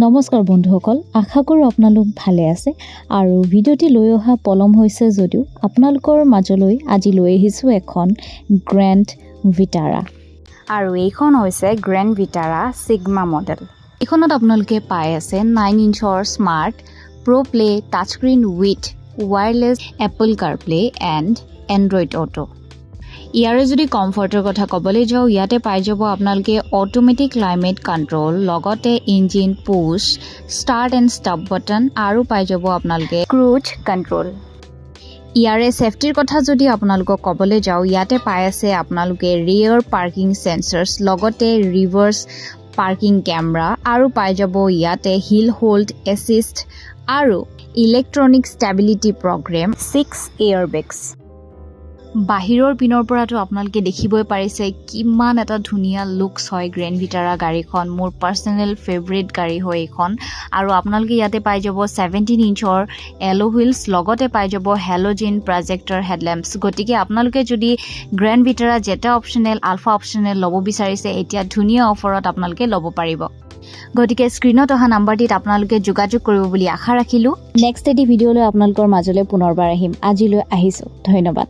নমস্কাৰ বন্ধুসকল, আশা কৰোঁ আপোনালোক ভালে আছে আৰু ভিডিঅ'টি লৈ অহা পলম হৈছে যদিও আপোনালোকৰ মাজলৈ আজি লৈ আহিছোঁ এখন গ্ৰেণ্ড ভিটাৰা আৰু এইখন হৈছে গ্ৰেণ্ড ভিটাৰা চিগমা মডেল। এইখনত আপোনালোকে পাই আছে 9 ইঞ্চৰ smart pro' play touchscreen with wireless Apple CarPlay and Android auto. ইয়াৰে যদি কমফৰ্টৰ কথা ক'বলৈ যাওঁ, ইয়াতে পাই যাব আপোনালোকে অট'মেটিক ক্লাইমেট কণ্ট্ৰল, লগতে engine push, start and stop button আৰু পাই যাব আপোনালোকে ক্ৰুজ কণ্ট্ৰল। ইয়াৰে ছেফটিৰ কথা যদি আপোনালোকক ক'বলৈ যাওঁ, ইয়াতে পাই আছে আপোনালোকে ৰিয়েৰ পাৰ্কিং চেঞ্চাৰ্ছ, লগতে ৰিভাৰ্ছ পাৰ্কিং কেমেৰা আৰু পাই যাব ইয়াতে হিল হোল্ড এছিষ্ট আৰু ইলেক্ট্ৰনিক ষ্টেবিলিটি প্ৰগ্ৰেম 6 এয়াৰবেগছ। বাহিৰৰ পিনৰ পৰাতো আপোনালোকে দেখিবই পাৰিছে কিমান এটা ধুনীয়া লুকছ হয় গ্ৰেণ্ড ভিটাৰা গাড়ীখন। মোৰ পাৰ্চনেল ফেভৰেট গাড়ী হয় এইখন। আৰু আপোনালোকে ইয়াতে পাই যাব 17 ইঞ্চৰ এলো হুইলছ, লগতে পাই যাব হেল'জেন প্ৰজেক্টৰ হেডলেম্পছ। গতিকে আপোনালোকে যদি Grand Vitara Zeta optional, Alpha optional ল'ব বিচাৰিছে, এতিয়া ধুনীয়া অফাৰত আপোনালোকে ল'ব পাৰিব। গতিকে স্ক্ৰীণত অহা নাম্বাৰটিত আপোনালোকে যোগাযোগ কৰিব বুলি আশা ৰাখিলোঁ। নেক্সট এটি ভিডিঅ'লৈ আপোনালোকৰ মাজলৈ পুনৰবাৰ আহিম। আজিলৈ আহিছোঁ, ধন্যবাদ।